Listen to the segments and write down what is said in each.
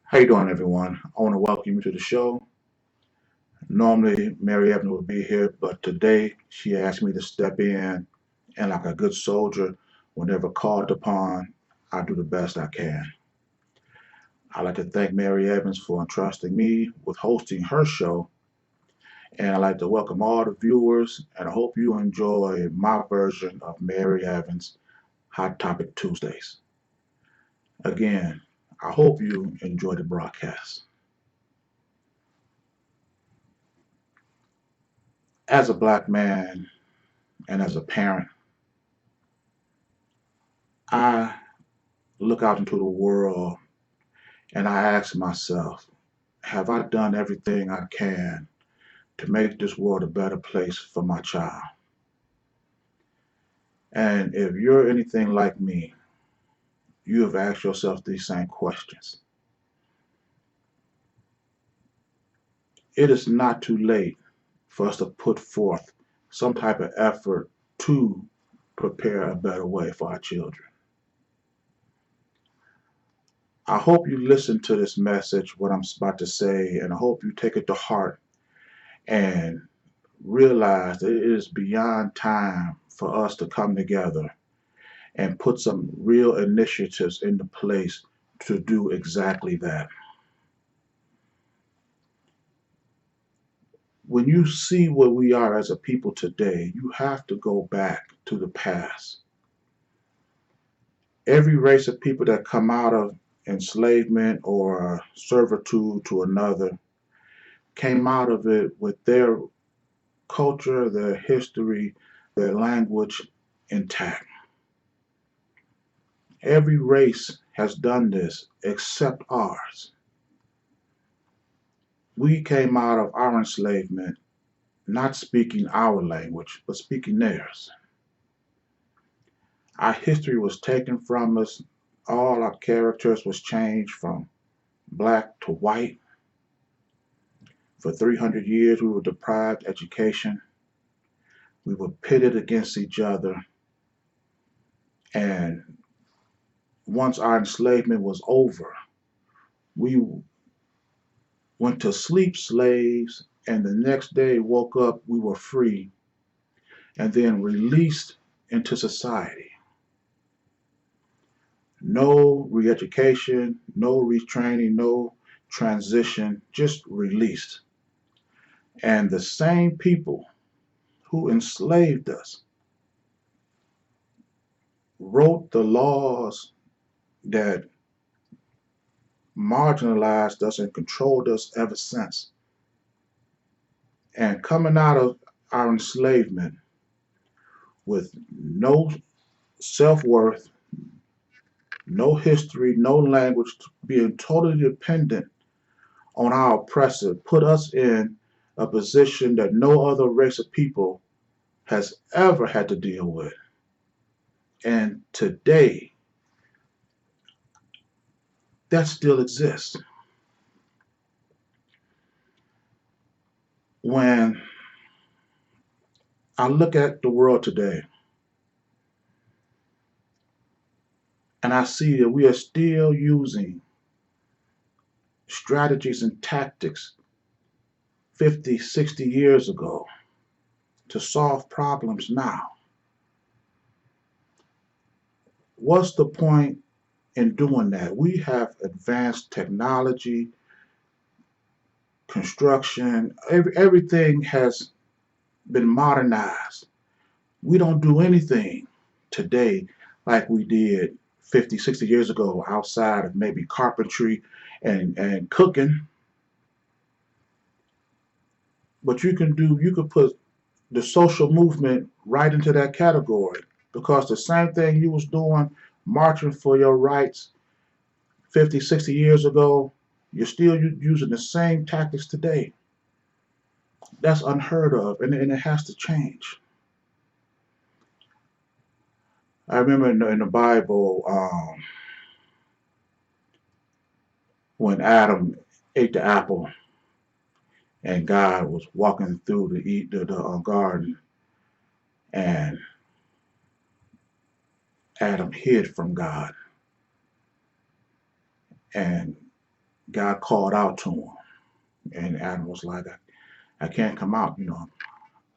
How you doing, everyone? I want to welcome you to the show. Normally, Mary Evans would be here, but today she asked me to step in, and like a good soldier, whenever called upon, I do the best I can. I'd like to thank Mary Evans for entrusting me with hosting her show, and I'd like to welcome all the viewers, and I hope you enjoy my version of Mary Evans' Hot Topic Tuesdays. Again, I hope you enjoy the broadcast. As a black man and as a parent, I look out into the world and I ask myself, have I done everything I can to make this world a better place for my child? And if you're anything like me, you have asked yourself these same questions. It is not too late for us to put forth some type of effort to prepare a better way for our children. I hope you listen to this message, what I'm about to say, and I hope you take it to heart and realize that it is beyond time for us to come together and put some real initiatives into place to do exactly that. When you see where we are as a people today, you have to go back to the past. Every race of people that come out of enslavement or servitude to another came out of it with their culture, their history, their language intact. Every race has done this except ours. We came out of our enslavement not speaking our language, but speaking theirs. Our history was taken from us. All our characters was changed from black to white. For 300 years, we were deprived education. We were pitted against each other. And once our enslavement was over, we went to sleep slaves, and the next day woke up, we were free, and then released into society. No re-education, no retraining, no transition, just released. And the same people who enslaved us wrote the laws that marginalized us and controlled us ever since. And coming out of our enslavement with no self-worth, no history, no language, being totally dependent on our oppressor, put us in a position that no other race of people has ever had to deal with. And today, that still exists. When I look at the world today and I see that we are still using strategies and tactics 50, 60 years ago to solve problems now, what's the point in doing that? We have advanced technology, construction, everything has been modernized. We don't do anything today like we did 50, 60 years ago outside of maybe carpentry and cooking. But you could put the social movement right into that category because the same thing you was doing, marching for your rights 50, 60 years ago, you're still using the same tactics today. That's unheard of, and it has to change. I remember in the Bible when Adam ate the apple and God was walking through the garden, and Adam hid from God, and God called out to him, and Adam was like, I can't come out,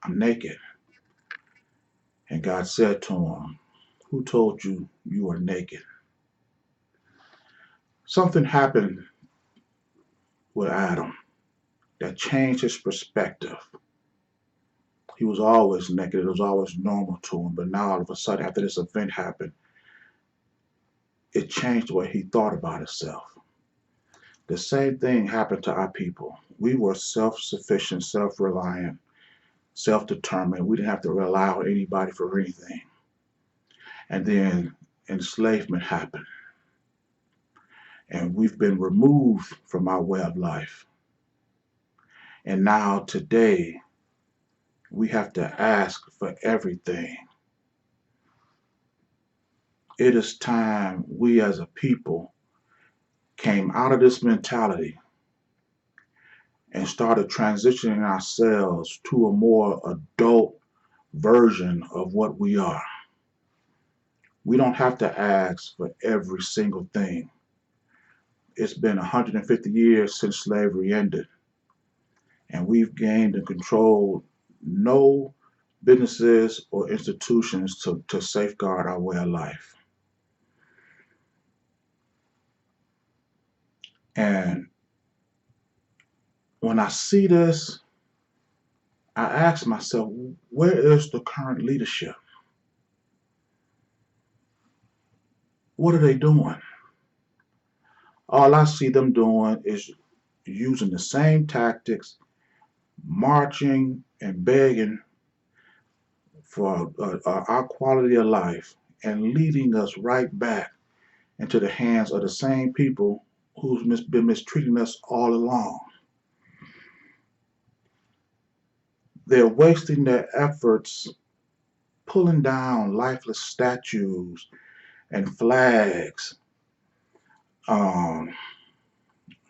I'm naked. And God said to him, who told you you were naked? Something happened with Adam that changed his perspective. He was always naked. It was always normal to him. But now all of a sudden, after this event happened, it changed the way he thought about himself. The same thing happened to our people. We were self-sufficient, self-reliant, self-determined. We didn't have to rely on anybody for anything. And then enslavement happened. And we've been removed from our way of life. And now today, we have to ask for everything. It is time we as a people came out of this mentality and started transitioning ourselves to a more adult version of what we are. We don't have to ask for every single thing. It's been 150 years since slavery ended, and we've gained and controlled no businesses or institutions to safeguard our way of life. And when I see this, I ask myself, where is the current leadership? What are they doing? All I see them doing is using the same tactics, marching and begging for our quality of life and leading us right back into the hands of the same people who's been mistreating us all along. They're wasting their efforts pulling down lifeless statues and flags, um,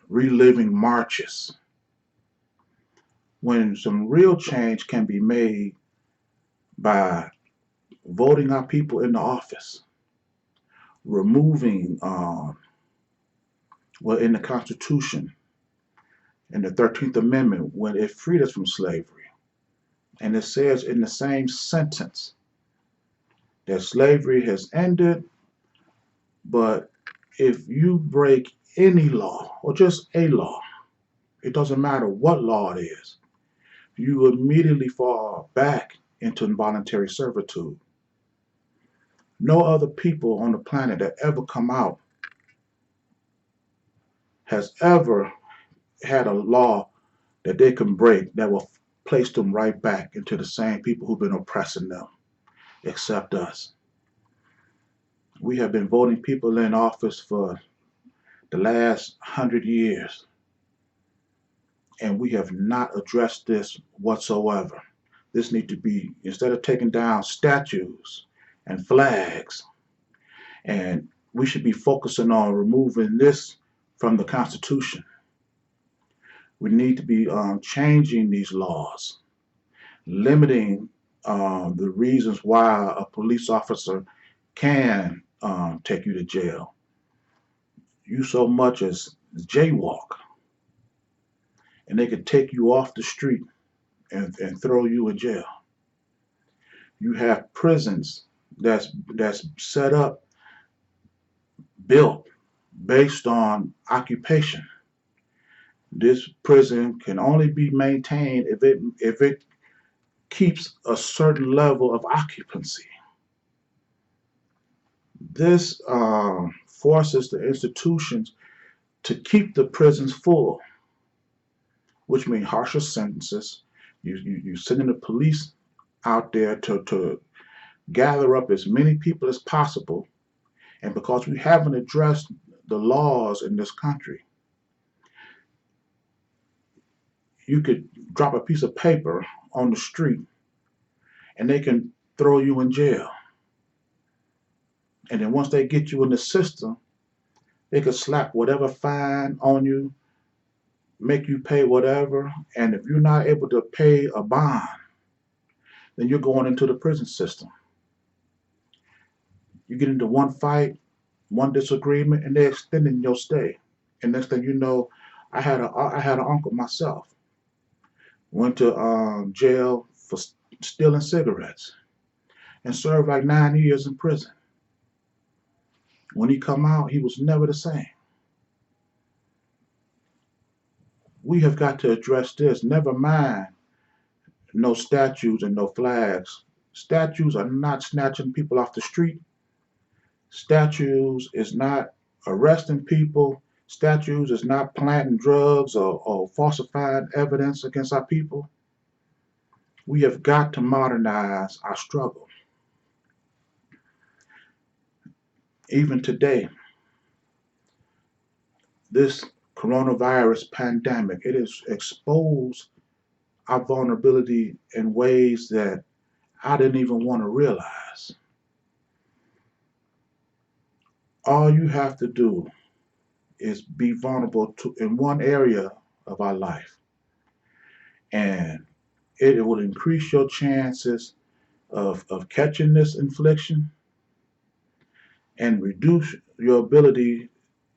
reliving marches, when some real change can be made by voting our people into office, removing, in the Constitution, in the 13th Amendment, when it freed us from slavery. And it says in the same sentence that slavery has ended, but if you break any law, or just a law, it doesn't matter what law it is, you immediately fall back into involuntary servitude. No other people on the planet that ever come out has ever had a law that they can break that will place them right back into the same people who've been oppressing them, except us. We have been voting people in office for the last 100 years, and we have not addressed this whatsoever. This needs to be, instead of taking down statues and flags, and we should be focusing on removing this from the Constitution. We need to be changing these laws, limiting the reasons why a police officer can take you to jail. You so much as jaywalk, and they could take you off the street and throw you in jail. You have prisons that's set up, built based on occupation. This prison can only be maintained if it keeps a certain level of occupancy. This forces the institutions to keep the prisons full, which means harsher sentences. You sending the police out there to gather up as many people as possible. And because we haven't addressed the laws in this country, you could drop a piece of paper on the street and they can throw you in jail. And then once they get you in the system, they could slap whatever fine on you, make you pay whatever. And if you're not able to pay a bond, then you're going into the prison system. You get into one fight, one disagreement, and they're extending your stay. And next thing you know, I had an uncle myself. Went to jail for stealing cigarettes and served like 9 years in prison. When he come out, he was never the same. We have got to address this. Never mind no statues and no flags. Statues are not snatching people off the street. Statues is not arresting people. Statues is not planting drugs or falsifying evidence against our people. We have got to modernize our struggle. Even today, this coronavirus pandemic, it has exposed our vulnerability in ways that I didn't even want to realize. All you have to do is be vulnerable to in one area of our life, and it will increase your chances of catching this infliction and reduce your ability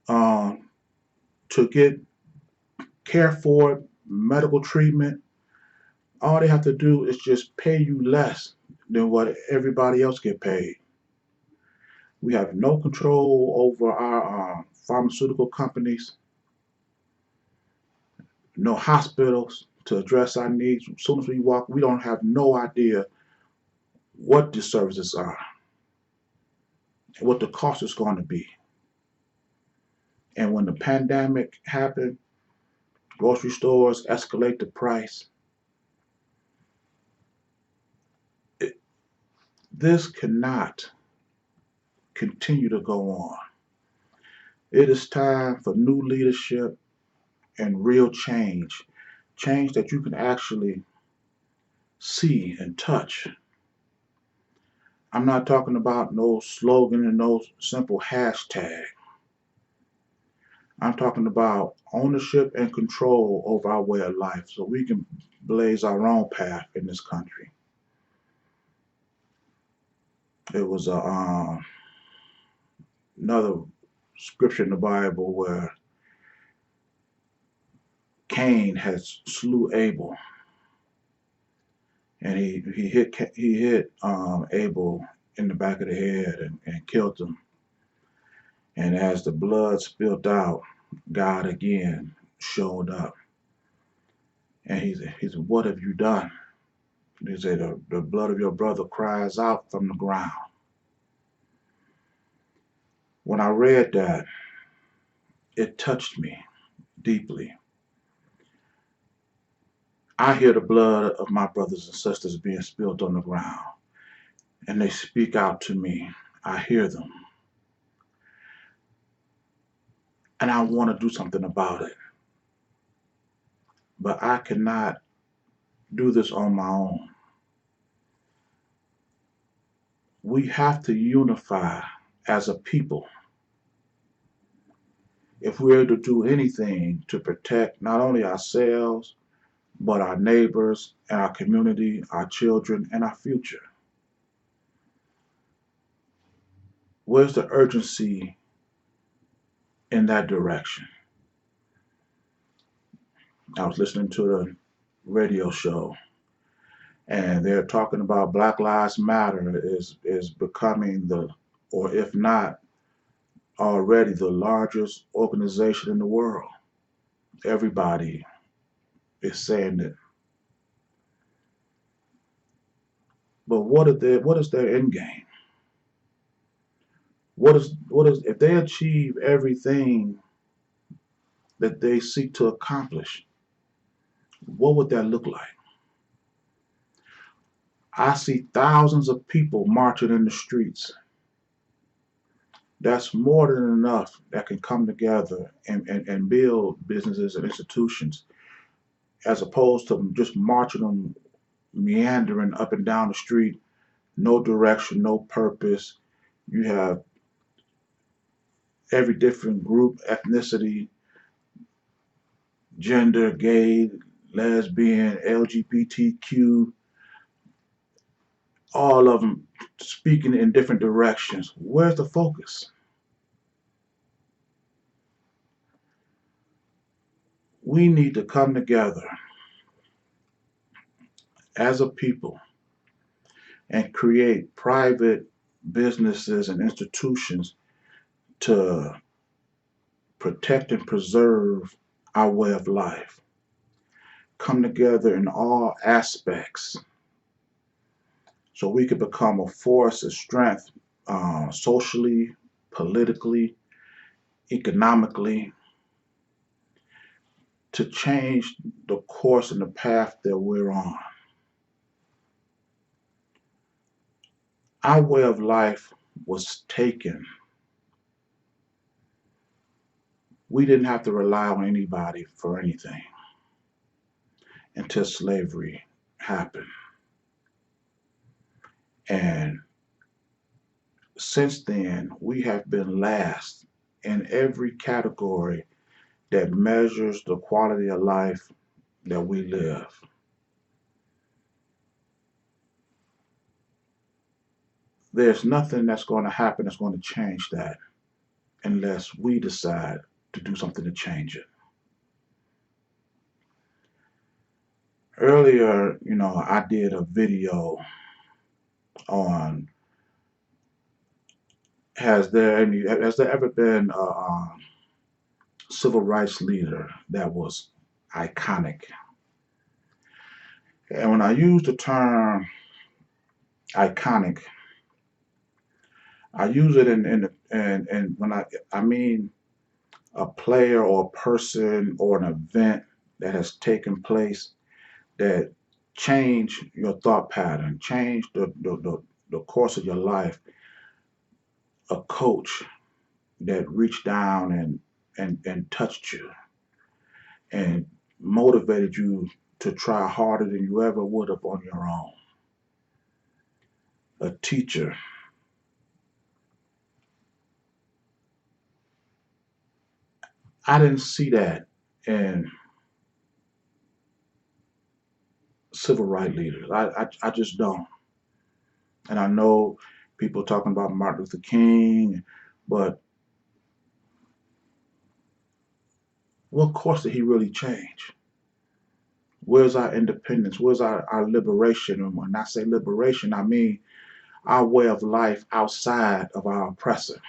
um, to get care for it, medical treatment. All they have to do is just pay you less than what everybody else get paid. We have no control over our pharmaceutical companies, no hospitals to address our needs. As soon as we walk, we don't have no idea what the services are, what the cost is going to be. And when the pandemic happened, grocery stores escalate the price. It, this cannot continue to go on. It is time for new leadership and real change. Change that you can actually see and touch. I'm not talking about no slogan and no simple hashtag. I'm talking about ownership and control over our way of life so we can blaze our own path in this country. It was another scripture in the Bible where Cain has slew Abel, and he hit Abel in the back of the head and killed him. And as the blood spilled out, God again showed up, and he said, "What have you done?" He said, "The blood of your brother cries out from the ground." When I read that, it touched me deeply. I hear the blood of my brothers and sisters being spilled on the ground, and they speak out to me. I hear them, and I want to do something about it. But I cannot do this on my own. We have to unify as a people if we're to do anything to protect not only ourselves, but our neighbors and our community, our children, and our future. Where's the urgency in that direction? I was listening to the radio show, and they're talking about Black Lives Matter is becoming or if not already, the largest organization in the world. Everybody is saying it. But what is their end game? What is if they achieve everything that they seek to accomplish, what would that look like? I see thousands of people marching in the streets. That's more than enough that can come together and build businesses and institutions, as opposed to just marching them, meandering up and down the street, no direction, no purpose. You have every different group, ethnicity, gender, gay, lesbian, LGBTQ, all of them speaking in different directions. Where's the focus? we need to come together as a people and create private businesses and institutions to protect and preserve our way of life. Come together in all aspects so we could become a force of strength, socially, politically, economically, to change the course and the path that we're on. Our way of life was taken. We didn't have to rely on anybody for anything until slavery happened. And since then, we have been last in every category that measures the quality of life that we live. There's nothing that's going to happen that's going to change that unless we decide to do something to change it. Earlier, I did a video on has there ever been a civil rights leader that was iconic? And when I use the term iconic, I use it in when I mean a player or a person or an event that has taken place that changed your thought pattern, changed the course of your life. A coach that reached down and touched you and motivated you to try harder than you ever would have on your own. A teacher. I didn't see that in civil rights leaders. I just don't. And I know people talking about Martin Luther King, but what course did he really change? Where's our independence? Where's our liberation? And when I say liberation, I mean our way of life outside of our oppressor.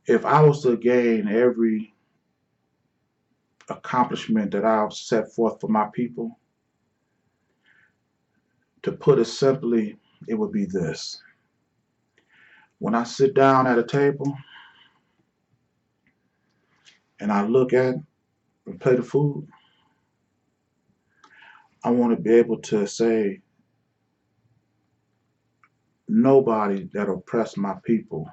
If I was to gain every accomplishment that I've set forth for my people, to put it simply, it would be this. When I sit down at a table and I look at a plate of food, I want to be able to say, nobody that oppressed my people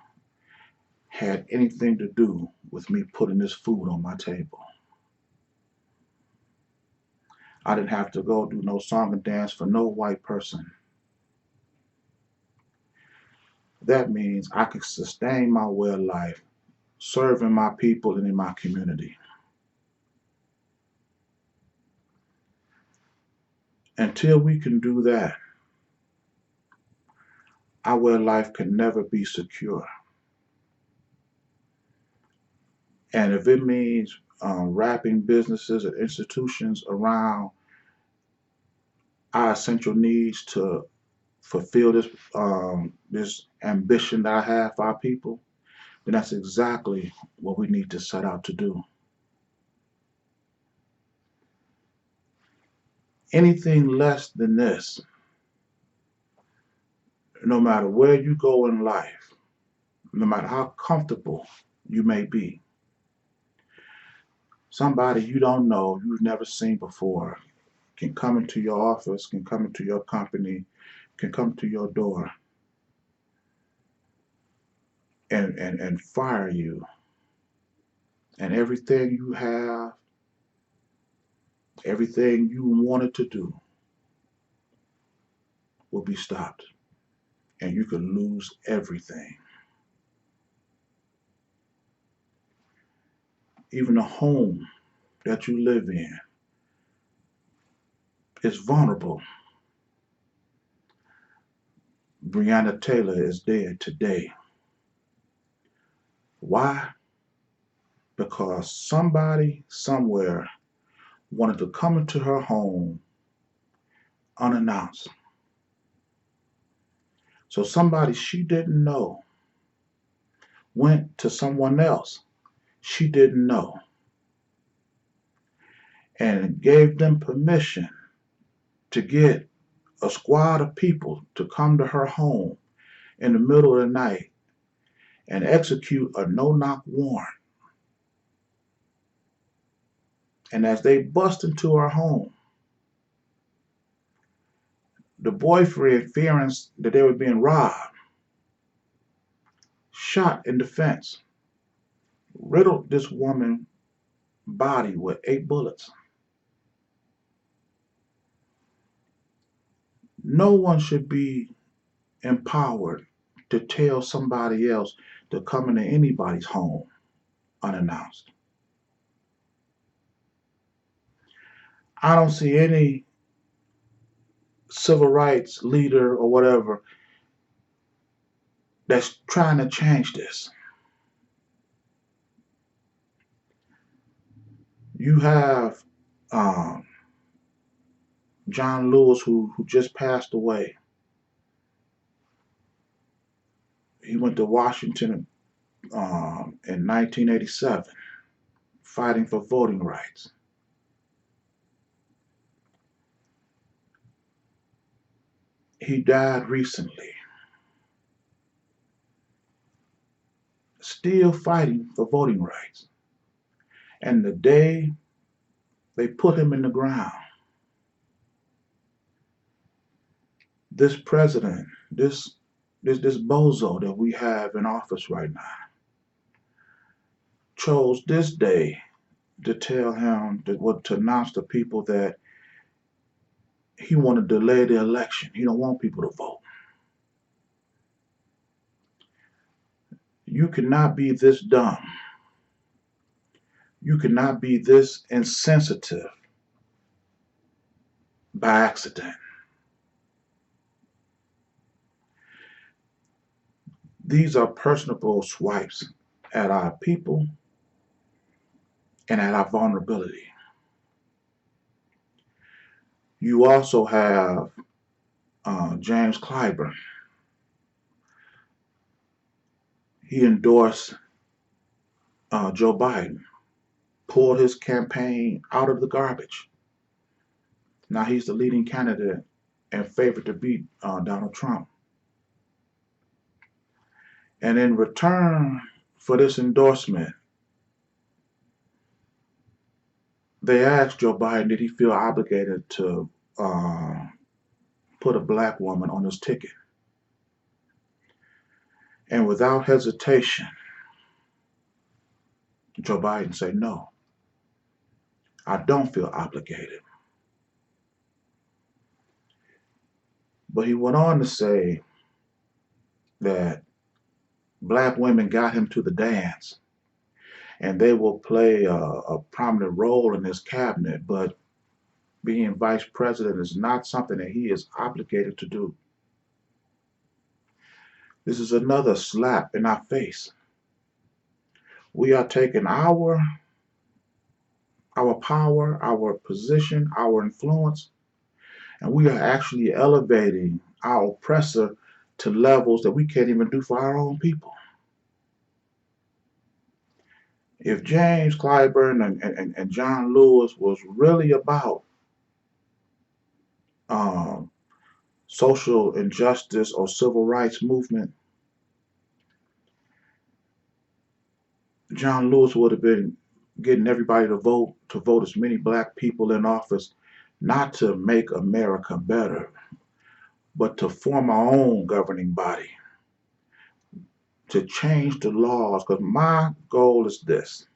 had anything to do with me putting this food on my table. I didn't have to go do no song and dance for no white person. That means I could sustain my way of life, serving my people and in my community. Until we can do that, our way of life can never be secure. And if it means wrapping businesses and institutions around our essential needs to fulfill this ambition that I have for our people, then that's exactly what we need to set out to do. Anything less than this, no matter where you go in life, no matter how comfortable you may be, somebody you don't know, you've never seen before, can come into your office, can come into your company, can come to your door and fire you. And everything you have, everything you wanted to do will be stopped. And you could lose everything. Even the home that you live in is vulnerable. Breonna Taylor is dead today. Why? because somebody somewhere wanted to come into her home unannounced. So somebody she didn't know went to someone else she didn't know and gave them permission to get a squad of people to come to her home in the middle of the night and execute a no-knock warrant. And as they bust into her home, the boyfriend, fearing that they were being robbed, shot in defense, riddled this woman's body with 8 bullets. No one should be empowered to tell somebody else to come into anybody's home unannounced. I don't see any civil rights leader or whatever that's trying to change this. You have um, John Lewis, who just passed away. He went to Washington in 1987, fighting for voting rights. He died recently, still fighting for voting rights. And the day they put him in the ground, this president, this bozo that we have in office right now, chose this day to tell him to announce to people that he wanted to delay the election. He don't want people to vote. You cannot be this dumb. You cannot be this insensitive by accident. These are personable swipes at our people and at our vulnerability. You also have James Clyburn. He endorsed Joe Biden, pulled his campaign out of the garbage. Now he's the leading candidate and favored to beat Donald Trump. And in return for this endorsement, they asked Joe Biden, did he feel obligated to put a black woman on his ticket? And without hesitation, Joe Biden said, no, I don't feel obligated. But he went on to say that black women got him to the dance and they will play a prominent role in his cabinet, but being vice president is not something that he is obligated to do. This is another slap in our face. We are taking our power, our position, our influence, and we are actually elevating our oppressor to levels that we can't even do for our own people. If James Clyburn and John Lewis was really about social injustice or civil rights movement, John Lewis would have been getting everybody to vote as many black people in office, not to make America better, but to form our own governing body, to change the laws. Because my goal is this,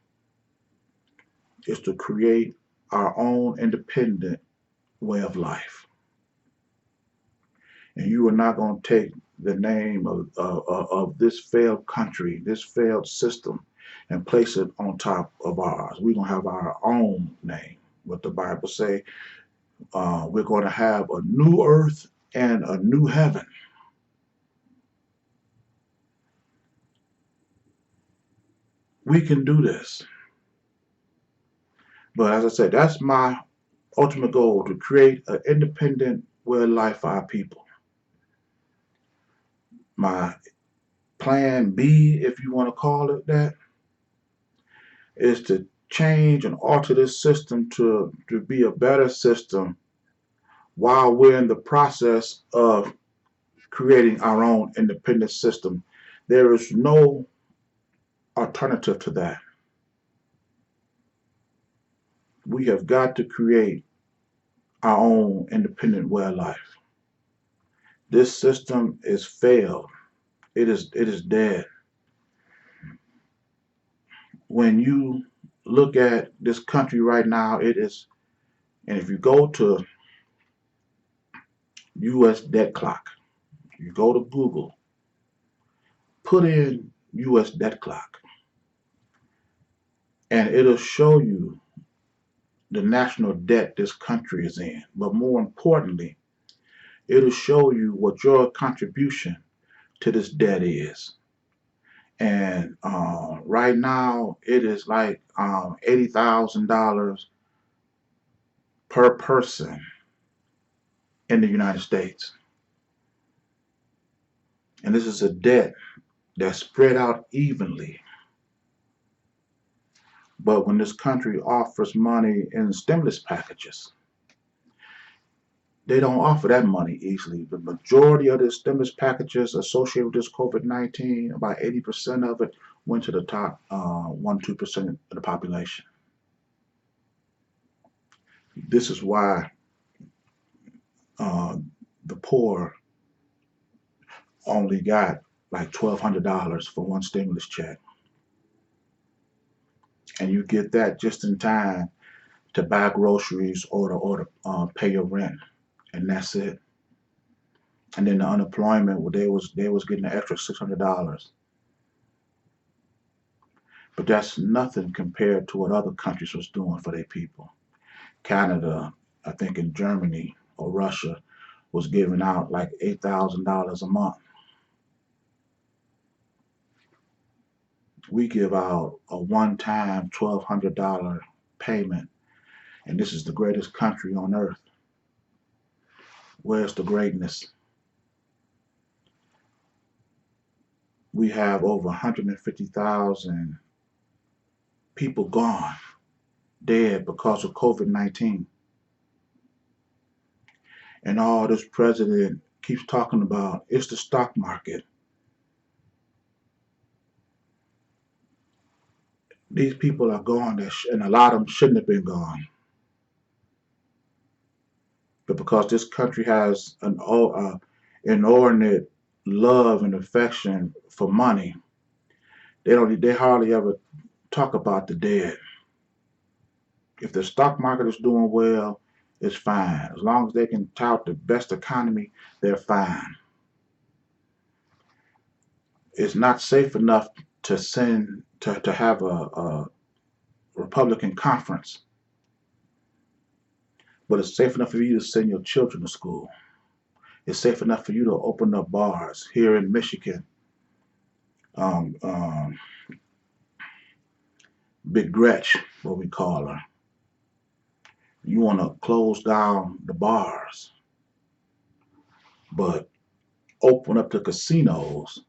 is to create our own independent way of life. And you are not going to take the name of this failed country, this failed system, and place it on top of ours. We're going to have our own name. What the Bible say, we're going to have a new earth and a new heaven. We can do this. But as I said, that's my ultimate goal, to create an independent way of life for our people. My plan B, if you want to call it that, is to change and alter this system to be a better system while we're in the process of creating our own independent system. There is no alternative to that. We have got to create our own independent way of life. This system is failed. It is dead. When you look at this country right now, it is, and if you go to US debt clock, you go to Google, put in US debt clock, and it'll show you the national debt this country is in. But more importantly, it'll show you what your contribution to this debt is. And right now, it is like $80,000 per person in the United States. And this is a debt that's spread out evenly. But when this country offers money in stimulus packages, they don't offer that money easily. The majority of the stimulus packages associated with this COVID-19, about 80% of it went to the top 1-2% of the population. This is why uh, the poor only got like $1,200 for one stimulus check. And you get that just in time to buy groceries or to pay your rent. And that's it. And then the unemployment, well, they was getting an extra $600. But that's nothing compared to what other countries was doing for their people. Canada, I think in Germany or Russia, was giving out like $8,000 a month. We give out a one-time $1,200 payment, and this is the greatest country on earth. Where's the greatness? We have over 150,000 people gone, dead because of COVID-19. And all this president keeps talking about is the stock market. These people are gone, and a lot of them shouldn't have been gone. But because this country has an inordinate love and affection for money, they hardly ever talk about the dead. If the stock market is doing well, it's fine. As long as they can tout the best economy, they're fine. It's not safe enough to have a Republican conference, but it's safe enough for you to send your children to school. It's safe enough for you to open up bars here in Michigan. Um, um, Big Gretch, what we call her. You want to close down the bars, but open up the casinos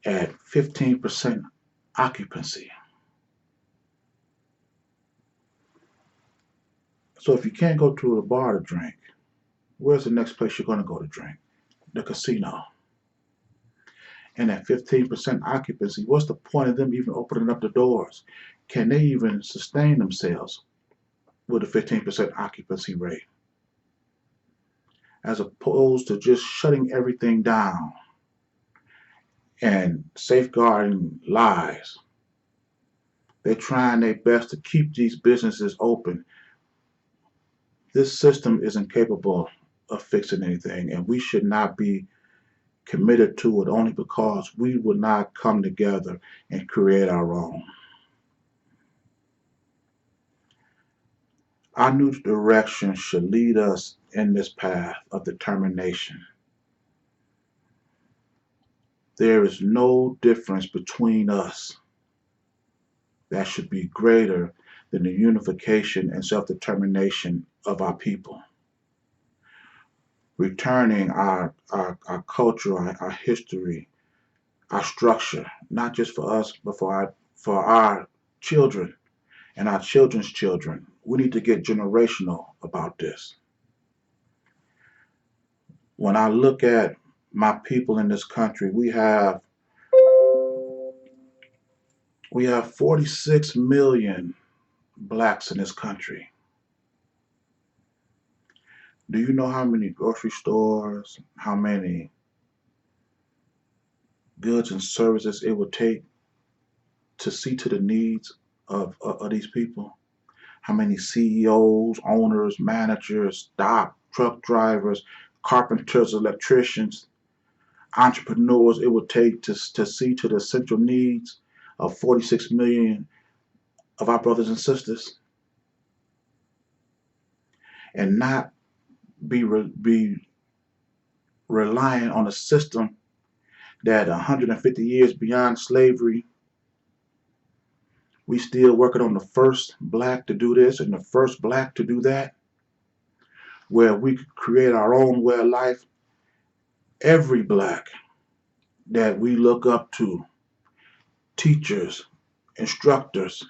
at 15% occupancy. So if you can't go to a bar to drink, where's the next place you're going to go to drink? The casino. And at 15% occupancy, what's the point of them even opening up the doors? Can they even sustain themselves with a 15% occupancy rate? As opposed to just shutting everything down and safeguarding lives. They're trying their best to keep these businesses open. This system is incapable of fixing anything, and we should not be committed to it only because we would not come together and create our own. Our new direction should lead us in this path of determination. There is no difference between us that should be greater than the unification and self-determination of our people. Returning our culture, our history, our structure, not just for us, but for our children and our children's children. We need to get generational about this. When I look at my people in this country, we have 46 million blacks in this country. Do you know how many grocery stores, how many goods and services it would take to see to the needs of these people? How many CEOs, owners, managers, truck drivers, carpenters, electricians, entrepreneurs it would take to see to the essential needs of 46 million of our brothers and sisters, and not be relying on a system that 150 years beyond slavery, we still working on the first black to do this and the first black to do that, where we could create our own way of life. Every black that we look up to, teachers, instructors,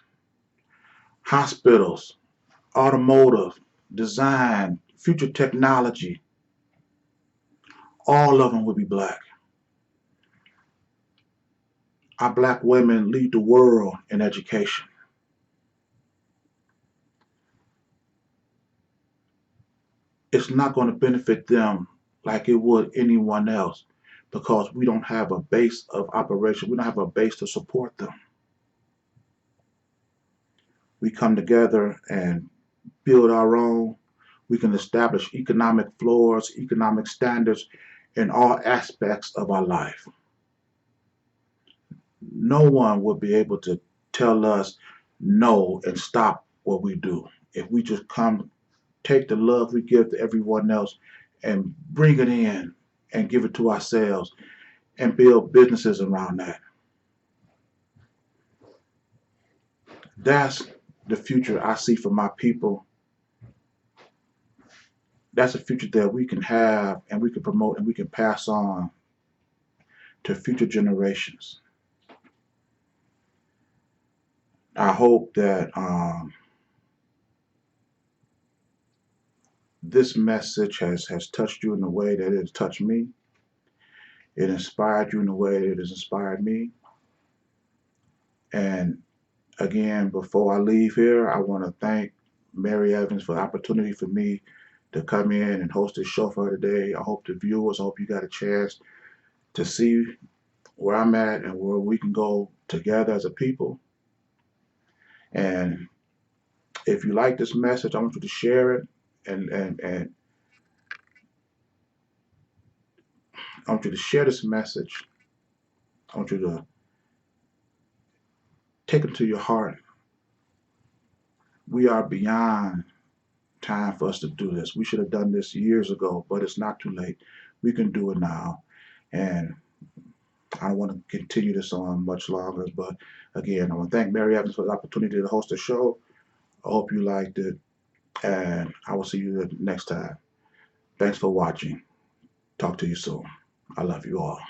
hospitals, automotive, design, future technology, all of them will be black. Our black women lead the world in education. It's not going to benefit them like it would anyone else because we don't have a base of operation. We don't have a base to support them. We come together and build our own. We can establish economic floors, economic standards in all aspects of our life. No one will be able to tell us no and stop what we do. If we just come, take the love we give to everyone else and bring it in and give it to ourselves and build businesses around that. That's the future I see for my people. That's a future that we can have and we can promote and we can pass on to future generations. I hope that this message has touched you in the way that it has touched me. It inspired you in the way that it has inspired me. And again, before I leave here, I want to thank Mary Evans for the opportunity for me to come in and host this show for her today. I hope the viewers, I hope you got a chance to see where I'm at and where we can go together as a people. And if you like this message, I want you to share it and I want you to share this message. I want you to take it to your heart. We are beyond time for us to do this. We should have done this years ago, but it's not too late. We can do it now. And I don't want to continue this on much longer, but again, I want to thank Mary Evans for the opportunity to host the show. I hope you liked it, and I will see you next time. Thanks for watching. Talk to you soon. I love you all.